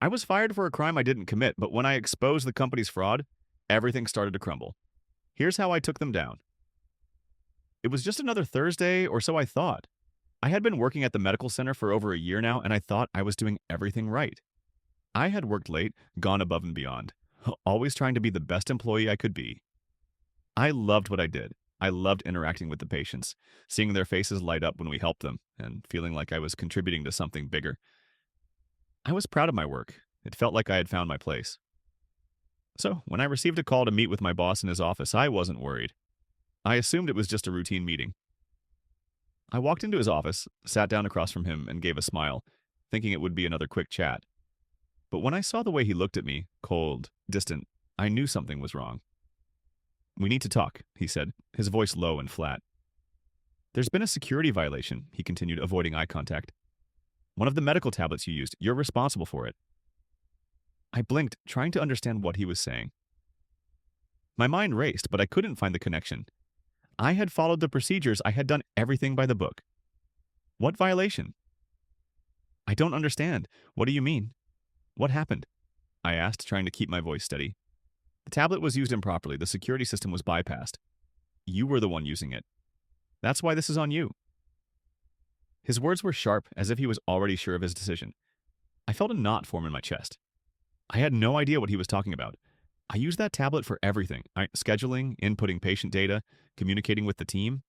I was fired for a crime I didn't commit, but when I exposed the company's fraud, everything started to crumble. Here's how I took them down. It was just another Thursday, or so I thought. I had been working at the medical center for over a year now, and I thought I was doing everything right. I had worked late, gone above and beyond, always trying to be the best employee I could be. I loved what I did. I loved interacting with the patients, seeing their faces light up when we helped them, and feeling like I was contributing to something bigger. I was proud of my work. It felt like I had found my place. So, when I received a call to meet with my boss in his office, I wasn't worried. I assumed it was just a routine meeting. I walked into his office, sat down across from him, and gave a smile, thinking it would be another quick chat. But when I saw the way he looked at me, cold, distant, I knew something was wrong. "We need to talk," he said, his voice low and flat. "There's been a security violation," he continued, avoiding eye contact. "One of the medical tablets you used, you're responsible for it." I blinked, trying to understand what he was saying. My mind raced, but I couldn't find the connection. I had followed the procedures, I had done everything by the book. What violation? "I don't understand. What do you mean? What happened?" I asked, trying to keep my voice steady. "The tablet was used improperly. The security system was bypassed. You were the one using it. That's why this is on you." His words were sharp, as if he was already sure of his decision. I felt a knot form in my chest. I had no idea what he was talking about. I used that tablet for everything. Scheduling, inputting patient data, communicating with the team.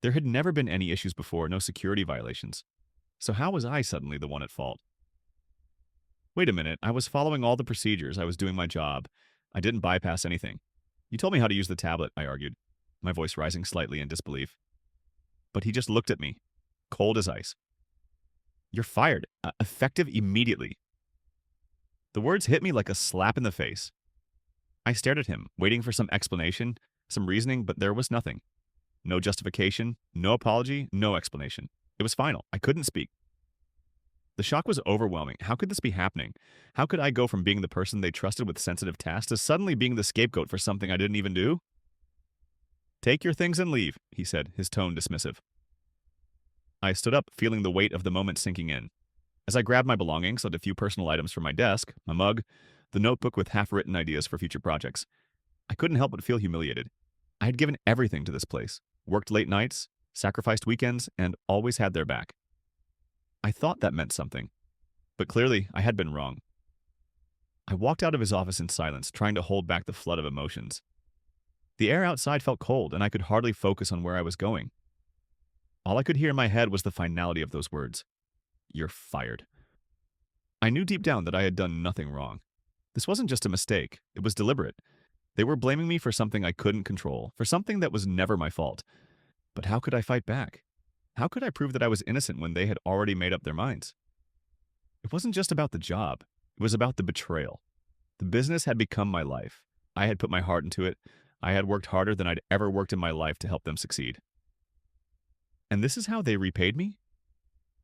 There had never been any issues before, no security violations. So how was I suddenly the one at fault? "Wait a minute, I was following all the procedures, I was doing my job. I didn't bypass anything. You told me how to use the tablet," I argued, my voice rising slightly in disbelief. But he just looked at me, cold as ice. "You're fired, effective immediately." The words hit me like a slap in the face. I stared at him, waiting for some explanation, some reasoning, but there was nothing. No justification, no apology, no explanation. It was final. I couldn't speak. The shock was overwhelming. How could this be happening? How could I go from being the person they trusted with sensitive tasks to suddenly being the scapegoat for something I didn't even do? "Take your things and leave," he said, his tone dismissive. I stood up, feeling the weight of the moment sinking in. As I grabbed my belongings, left a few personal items from my desk, my mug, the notebook with half-written ideas for future projects. I couldn't help but feel humiliated. I had given everything to this place, worked late nights, sacrificed weekends, and always had their back. I thought that meant something, but clearly I had been wrong. I walked out of his office in silence, trying to hold back the flood of emotions. The air outside felt cold, and I could hardly focus on where I was going. All I could hear in my head was the finality of those words. "You're fired." I knew deep down that I had done nothing wrong. This wasn't just a mistake, it was deliberate. They were blaming me for something I couldn't control, for something that was never my fault. But how could I fight back? How could I prove that I was innocent when they had already made up their minds? It wasn't just about the job. It was about the betrayal. The business had become my life. I had put my heart into it. I had worked harder than I'd ever worked in my life to help them succeed. And this is how they repaid me?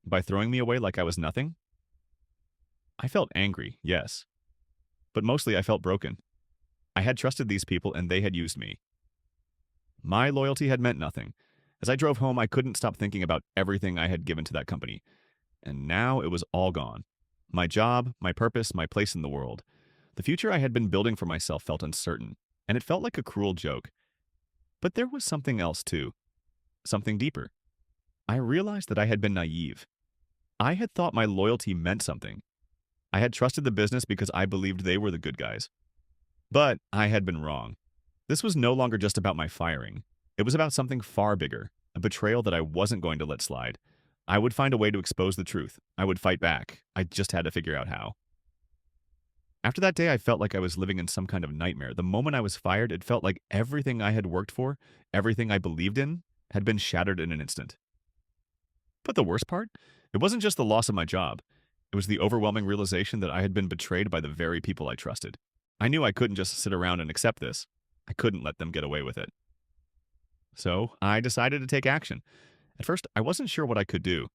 By throwing me away like I was nothing? I felt angry, yes. But mostly I felt broken. I had trusted these people and they had used me. My loyalty had meant nothing. As I drove home, I couldn't stop thinking about everything I had given to that company. And now it was all gone. My job, my purpose, my place in the world. The future I had been building for myself felt uncertain, and it felt like a cruel joke. But there was something else, too. Something deeper. I realized that I had been naive. I had thought my loyalty meant something. I had trusted the business because I believed they were the good guys. But I had been wrong. This was no longer just about my firing. It was about something far bigger, a betrayal that I wasn't going to let slide. I would find a way to expose the truth. I would fight back. I just had to figure out how. After that day, I felt like I was living in some kind of nightmare. The moment I was fired, it felt like everything I had worked for, everything I believed in, had been shattered in an instant. But the worst part? It wasn't just the loss of my job. It was the overwhelming realization that I had been betrayed by the very people I trusted. I knew I couldn't just sit around and accept this. I couldn't let them get away with it. So I decided to take action. At first, I wasn't sure what I could do.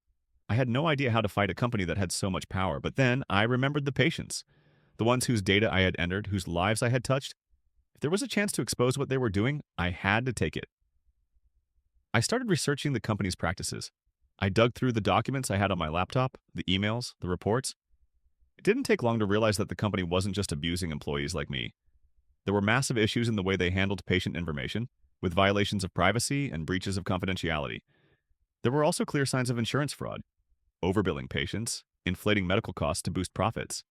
I had no idea how to fight a company that had so much power, but then I remembered the patients, the ones whose data I had entered, whose lives I had touched. If there was a chance to expose what they were doing, I had to take it. I started researching the company's practices. I dug through the documents I had on my laptop, the emails, the reports. It didn't take long to realize that the company wasn't just abusing employees like me. There were massive issues in the way they handled patient information, with violations of privacy and breaches of confidentiality. There were also clear signs of insurance fraud, overbilling patients, inflating medical costs to boost profits.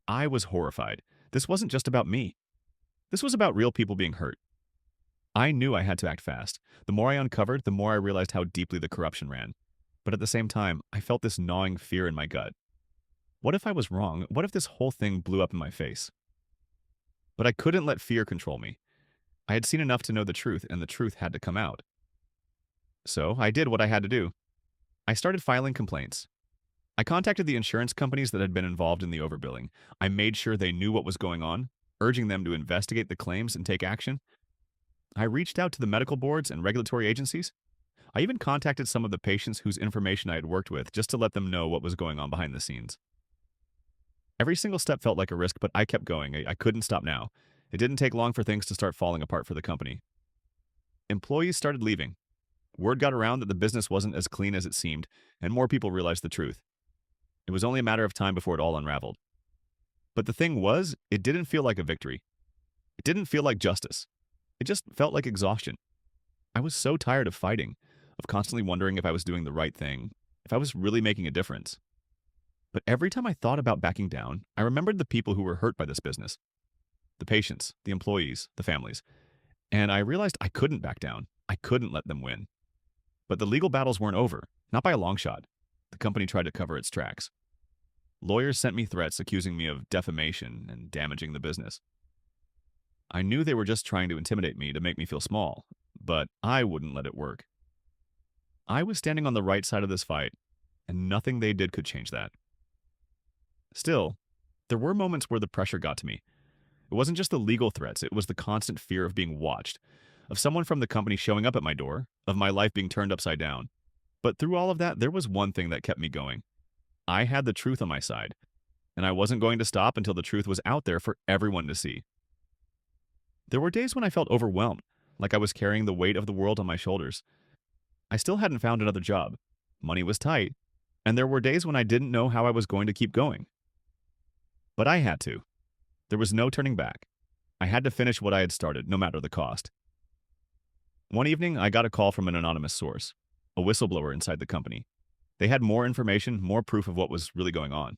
I was horrified. This wasn't just about me. This was about real people being hurt. I knew I had to act fast. The more I uncovered, the more I realized how deeply the corruption ran. But at the same time, I felt this gnawing fear in my gut. What if I was wrong? What if this whole thing blew up in my face? But I couldn't let fear control me. I had seen enough to know the truth, and the truth had to come out. So I did what I had to do. I started filing complaints. I contacted the insurance companies that had been involved in the overbilling. I made sure they knew what was going on, urging them to investigate the claims and take action. I reached out to the medical boards and regulatory agencies. I even contacted some of the patients whose information I had worked with just to let them know what was going on behind the scenes. Every single step felt like a risk, but I kept going. I couldn't stop now. It didn't take long for things to start falling apart for the company. Employees started leaving. Word got around that the business wasn't as clean as it seemed, and more people realized the truth. It was only a matter of time before it all unraveled. But the thing was, it didn't feel like a victory. It didn't feel like justice. It just felt like exhaustion. I was so tired of fighting, of constantly wondering if I was doing the right thing, if I was really making a difference. But every time I thought about backing down, I remembered the people who were hurt by this business. The patients, the employees, the families. And I realized I couldn't back down. I couldn't let them win. But the legal battles weren't over, not by a long shot. The company tried to cover its tracks. Lawyers sent me threats accusing me of defamation and damaging the business. I knew they were just trying to intimidate me to make me feel small, but I wouldn't let it work. I was standing on the right side of this fight, and nothing they did could change that. Still, there were moments where the pressure got to me. It wasn't just the legal threats, it was the constant fear of being watched, of someone from the company showing up at my door, of my life being turned upside down. But through all of that, there was one thing that kept me going. I had the truth on my side, and I wasn't going to stop until the truth was out there for everyone to see. There were days when I felt overwhelmed, like I was carrying the weight of the world on my shoulders. I still hadn't found another job. Money was tight, and there were days when I didn't know how I was going to keep going. But I had to. There was no turning back. I had to finish what I had started, no matter the cost. One evening, I got a call from an anonymous source, a whistleblower inside the company. They had more information, more proof of what was really going on.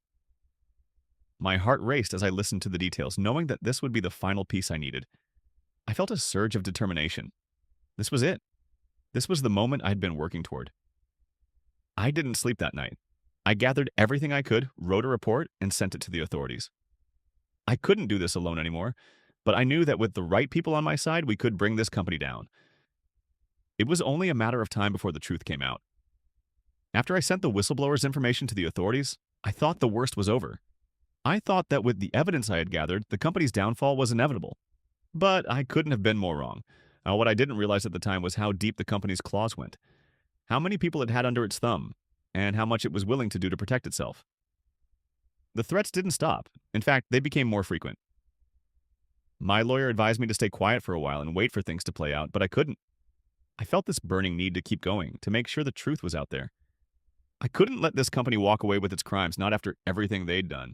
My heart raced as I listened to the details, knowing that this would be the final piece I needed. I felt a surge of determination. This was it. This was the moment I'd been working toward. I didn't sleep that night. I gathered everything I could, wrote a report, and sent it to the authorities. I couldn't do this alone anymore, but I knew that with the right people on my side, we could bring this company down. It was only a matter of time before the truth came out. After I sent the whistleblower's information to the authorities, I thought the worst was over. I thought that with the evidence I had gathered, the company's downfall was inevitable. But I couldn't have been more wrong. What I didn't realize at the time was how deep the company's claws went, how many people it had under its thumb, and how much it was willing to do to protect itself. The threats didn't stop. In fact, they became more frequent. My lawyer advised me to stay quiet for a while and wait for things to play out, but I couldn't. I felt this burning need to keep going, to make sure the truth was out there. I couldn't let this company walk away with its crimes, not after everything they'd done.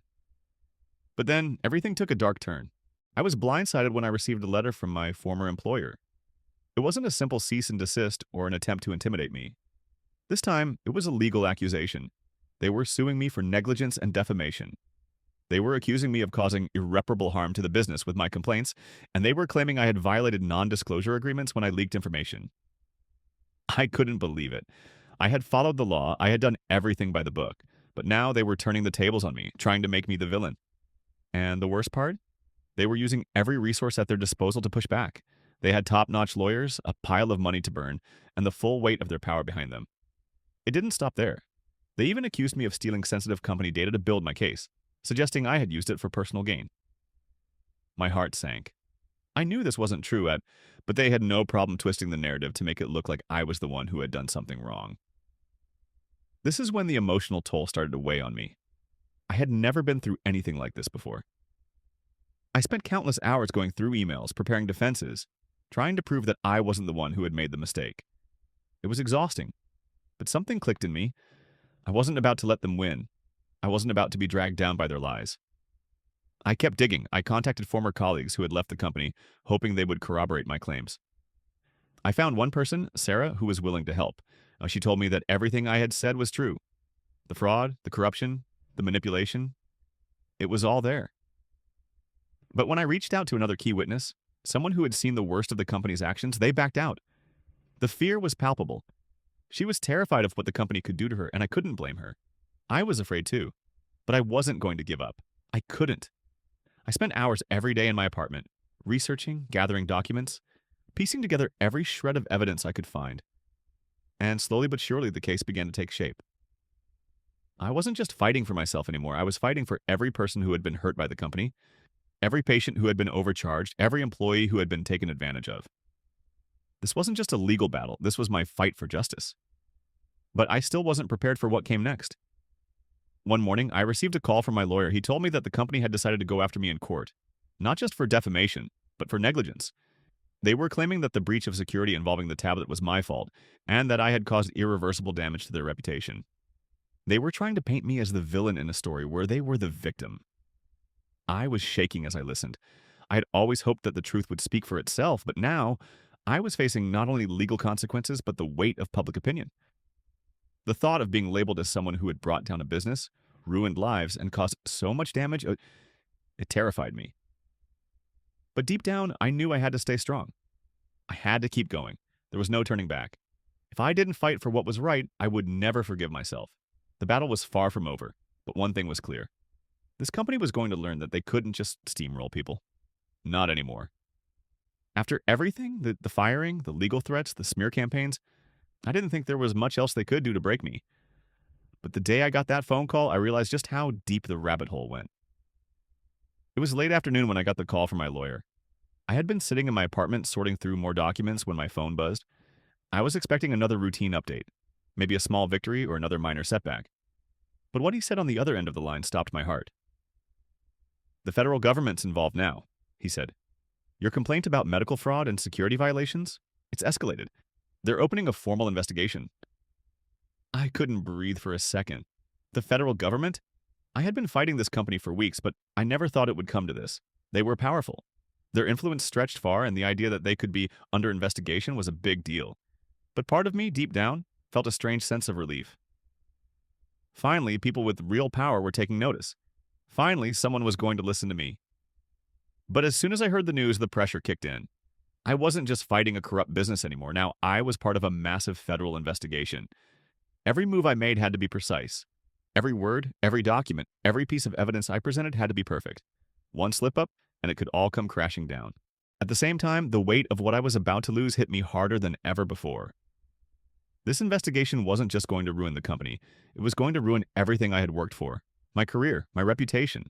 But then, everything took a dark turn. I was blindsided when I received a letter from my former employer. It wasn't a simple cease and desist or an attempt to intimidate me. This time, it was a legal accusation. They were suing me for negligence and defamation. They were accusing me of causing irreparable harm to the business with my complaints, and they were claiming I had violated non-disclosure agreements when I leaked information. I couldn't believe it. I had followed the law, I had done everything by the book, but now they were turning the tables on me, trying to make me the villain. And the worst part? They were using every resource at their disposal to push back. They had top-notch lawyers, a pile of money to burn, and the full weight of their power behind them. It didn't stop there. They even accused me of stealing sensitive company data to build my case, suggesting I had used it for personal gain. My heart sank. I knew this wasn't true, but they had no problem twisting the narrative to make it look like I was the one who had done something wrong. This is when the emotional toll started to weigh on me. I had never been through anything like this before. I spent countless hours going through emails, preparing defenses, trying to prove that I wasn't the one who had made the mistake. It was exhausting, but something clicked in me. I wasn't about to let them win. I wasn't about to be dragged down by their lies. I kept digging. I contacted former colleagues who had left the company, hoping they would corroborate my claims. I found one person, Sarah, who was willing to help. She told me that everything I had said was true. The fraud, the corruption, the manipulation, it was all there. But when I reached out to another key witness, someone who had seen the worst of the company's actions, they backed out. The fear was palpable. She was terrified of what the company could do to her, and I couldn't blame her. I was afraid too, but I wasn't going to give up. I couldn't. I spent hours every day in my apartment, researching, gathering documents, piecing together every shred of evidence I could find. And slowly but surely, the case began to take shape. I wasn't just fighting for myself anymore. I was fighting for every person who had been hurt by the company, every patient who had been overcharged, every employee who had been taken advantage of. This wasn't just a legal battle. This was my fight for justice. But I still wasn't prepared for what came next. One morning, I received a call from my lawyer. He told me that the company had decided to go after me in court, not just for defamation, but for negligence. They were claiming that the breach of security involving the tablet was my fault, and that I had caused irreversible damage to their reputation. They were trying to paint me as the villain in a story where they were the victim. I was shaking as I listened. I had always hoped that the truth would speak for itself, but now I was facing not only legal consequences, but the weight of public opinion. The thought of being labeled as someone who had brought down a business, ruined lives, and caused so much damage, it terrified me. But deep down, I knew I had to stay strong. I had to keep going. There was no turning back. If I didn't fight for what was right, I would never forgive myself. The battle was far from over, but one thing was clear. This company was going to learn that they couldn't just steamroll people. Not anymore. After everything, the firing, the legal threats, the smear campaigns, I didn't think there was much else they could do to break me. But the day I got that phone call, I realized just how deep the rabbit hole went. It was late afternoon when I got the call from my lawyer. I had been sitting in my apartment sorting through more documents when my phone buzzed. I was expecting another routine update, maybe a small victory or another minor setback. But what he said on the other end of the line stopped my heart. "The federal government's involved now," he said. "Your complaint about medical fraud and security violations? It's escalated. They're opening a formal investigation." I couldn't breathe for a second. The federal government? I had been fighting this company for weeks, but I never thought it would come to this. They were powerful. Their influence stretched far, and the idea that they could be under investigation was a big deal. But part of me, deep down, felt a strange sense of relief. Finally, people with real power were taking notice. Finally, someone was going to listen to me. But as soon as I heard the news, the pressure kicked in. I wasn't just fighting a corrupt business anymore. Now I was part of a massive federal investigation. Every move I made had to be precise. Every word, every document, every piece of evidence I presented had to be perfect. One slip-up, and it could all come crashing down. At the same time, the weight of what I was about to lose hit me harder than ever before. This investigation wasn't just going to ruin the company. It was going to ruin everything I had worked for. My career, my reputation.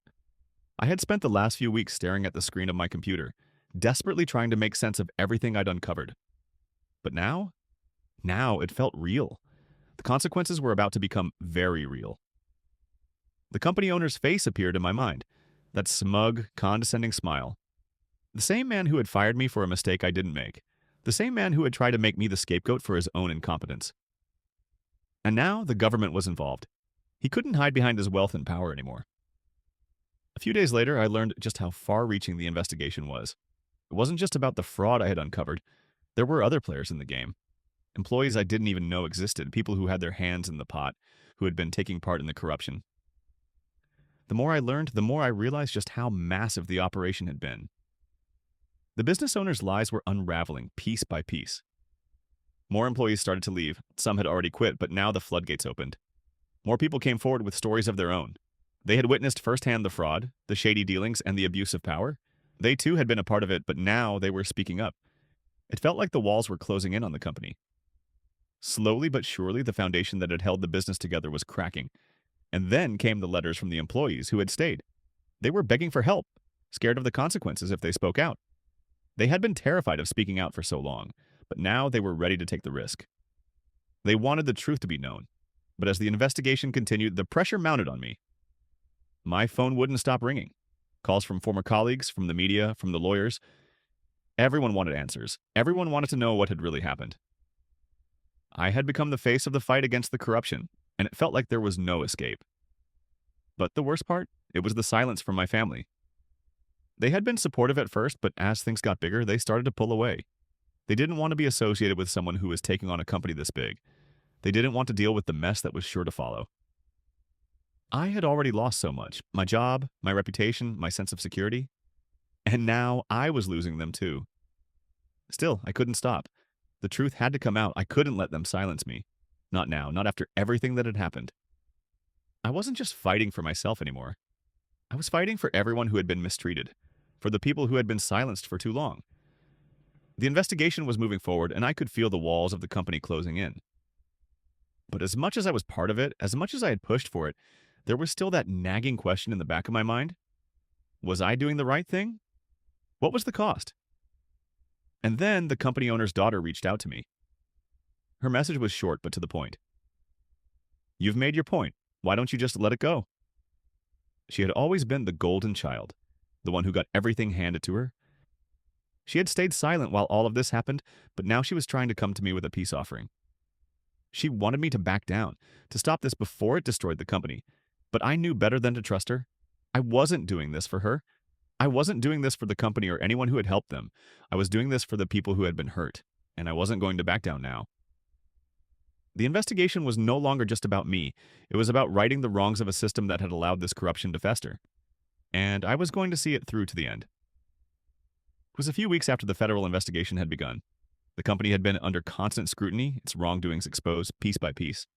I had spent the last few weeks staring at the screen of my computer, desperately trying to make sense of everything I'd uncovered. But now it felt real. The consequences were about to become very real. The company owner's face appeared in my mind, that smug, condescending smile. The same man who had fired me for a mistake I didn't make. The same man who had tried to make me the scapegoat for his own incompetence. And now the government was involved. He couldn't hide behind his wealth and power anymore. A few days later, I learned just how far-reaching the investigation was. It wasn't just about the fraud I had uncovered. There were other players in the game. Employees I didn't even know existed, people who had their hands in the pot, who had been taking part in the corruption. The more I learned, the more I realized just how massive the operation had been. The business owner's lies were unraveling piece by piece. More employees started to leave. Some had already quit, but now the floodgates opened. More people came forward with stories of their own. They had witnessed firsthand the fraud, the shady dealings, and the abuse of power. They too had been a part of it, but now they were speaking up. It felt like the walls were closing in on the company. Slowly but surely, the foundation that had held the business together was cracking. And then came the letters from the employees who had stayed. They were begging for help, scared of the consequences if they spoke out. They had been terrified of speaking out for so long, but now they were ready to take the risk. They wanted the truth to be known, but as the investigation continued, the pressure mounted on me. My phone wouldn't stop ringing. Calls from former colleagues, from the media, from the lawyers. Everyone wanted answers. Everyone wanted to know what had really happened. I had become the face of the fight against the corruption, and it felt like there was no escape. But the worst part? It was the silence from my family. They had been supportive at first, but as things got bigger, they started to pull away. They didn't want to be associated with someone who was taking on a company this big. They didn't want to deal with the mess that was sure to follow. I had already lost so much: my job, my reputation, my sense of security. And now I was losing them too. Still, I couldn't stop. The truth had to come out. I couldn't let them silence me. Not now, not after everything that had happened. I wasn't just fighting for myself anymore. I was fighting for everyone who had been mistreated, for the people who had been silenced for too long. The investigation was moving forward, and I could feel the walls of the company closing in. But as much as I was part of it, as much as I had pushed for it, there was still that nagging question in the back of my mind. Was I doing the right thing? What was the cost? And then the company owner's daughter reached out to me. Her message was short but to the point. "You've made your point. Why don't you just let it go?" She had always been the golden child, the one who got everything handed to her. She had stayed silent while all of this happened, but now she was trying to come to me with a peace offering. She wanted me to back down, to stop this before it destroyed the company. But I knew better than to trust her. I wasn't doing this for her. I wasn't doing this for the company or anyone who had helped them. I was doing this for the people who had been hurt, and I wasn't going to back down now. The investigation was no longer just about me. It was about righting the wrongs of a system that had allowed this corruption to fester. And I was going to see it through to the end. It was a few weeks after the federal investigation had begun. The company had been under constant scrutiny, its wrongdoings exposed piece by piece.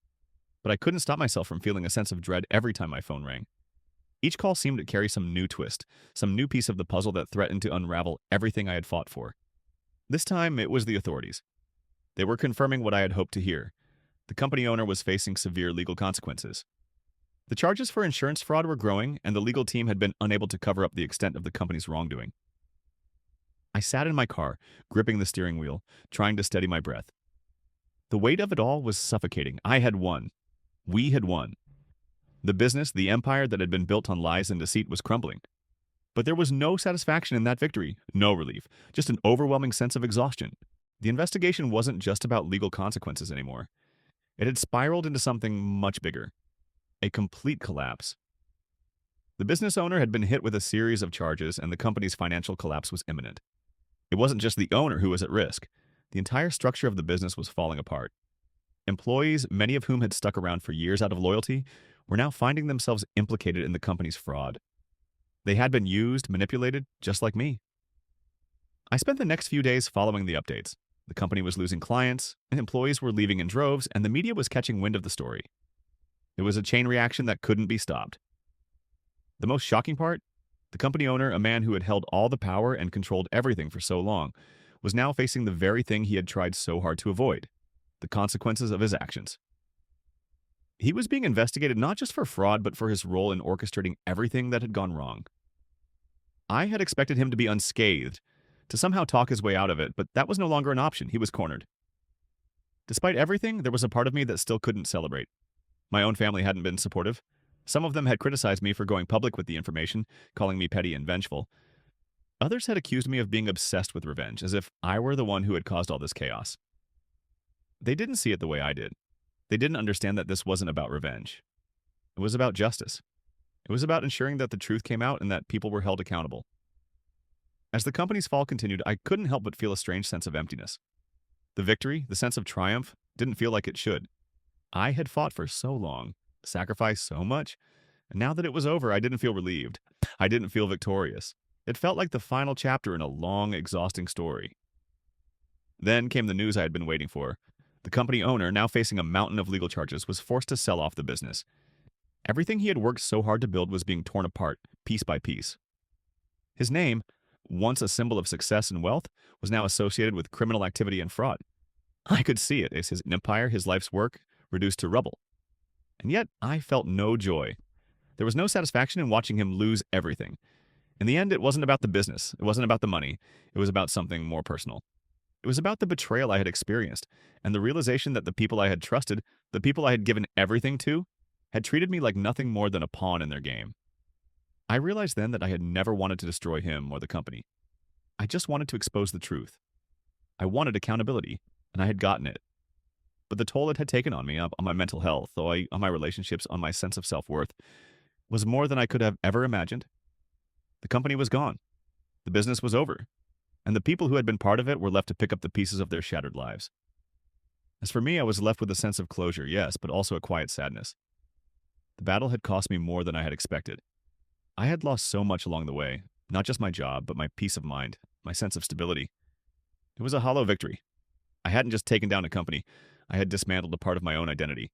But I couldn't stop myself from feeling a sense of dread every time my phone rang. Each call seemed to carry some new twist, some new piece of the puzzle that threatened to unravel everything I had fought for. This time, it was the authorities. They were confirming what I had hoped to hear. The company owner was facing severe legal consequences. The charges for insurance fraud were growing, and the legal team had been unable to cover up the extent of the company's wrongdoing. I sat in my car, gripping the steering wheel, trying to steady my breath. The weight of it all was suffocating. I had won. We had won. The business, the empire that had been built on lies and deceit was crumbling. But there was no satisfaction in that victory, no relief, just an overwhelming sense of exhaustion. The investigation wasn't just about legal consequences anymore. It had spiraled into something much bigger. A complete collapse. The business owner had been hit with a series of charges, and the company's financial collapse was imminent. It wasn't just the owner who was at risk. The entire structure of the business was falling apart. Employees, many of whom had stuck around for years out of loyalty, were now finding themselves implicated in the company's fraud. They had been used, manipulated, just like me. I spent the next few days following the updates. The company was losing clients, and employees were leaving in droves, and the media was catching wind of the story. It was a chain reaction that couldn't be stopped. The most shocking part? The company owner, a man who had held all the power and controlled everything for so long, was now facing the very thing he had tried so hard to avoid: the consequences of his actions. He was being investigated not just for fraud, but for his role in orchestrating everything that had gone wrong. I had expected him to be unscathed, to somehow talk his way out of it, but that was no longer an option. He was cornered. Despite everything, there was a part of me that still couldn't celebrate. My own family hadn't been supportive. Some of them had criticized me for going public with the information, calling me petty and vengeful. Others had accused me of being obsessed with revenge, as if I were the one who had caused all this chaos. They didn't see it the way I did. They didn't understand that this wasn't about revenge. It was about justice. It was about ensuring that the truth came out and that people were held accountable. As the company's fall continued, I couldn't help but feel a strange sense of emptiness. The victory, the sense of triumph, didn't feel like it should. I had fought for so long, sacrificed so much, and now that it was over, I didn't feel relieved. I didn't feel victorious. It felt like the final chapter in a long, exhausting story. Then came the news I had been waiting for. The company owner, now facing a mountain of legal charges, was forced to sell off the business. Everything he had worked so hard to build was being torn apart, piece by piece. His name, once a symbol of success and wealth, was now associated with criminal activity and fraud. I could see it as his empire, his life's work, reduced to rubble. And yet, I felt no joy. There was no satisfaction in watching him lose everything. In the end, it wasn't about the business. It wasn't about the money. It was about something more personal. It was about the betrayal I had experienced, and the realization that the people I had trusted, the people I had given everything to, had treated me like nothing more than a pawn in their game. I realized then that I had never wanted to destroy him or the company. I just wanted to expose the truth. I wanted accountability, and I had gotten it. But the toll it had taken on me, on my mental health, on my relationships, on my sense of self-worth, was more than I could have ever imagined. The company was gone, the business was over, and the people who had been part of it were left to pick up the pieces of their shattered lives. As for me, I was left with a sense of closure, yes, but also a quiet sadness. The battle had cost me more than I had expected. I had lost so much along the way, not just my job, but my peace of mind, my sense of stability. It was a hollow victory. I hadn't just taken down a company, I had dismantled a part of my own identity.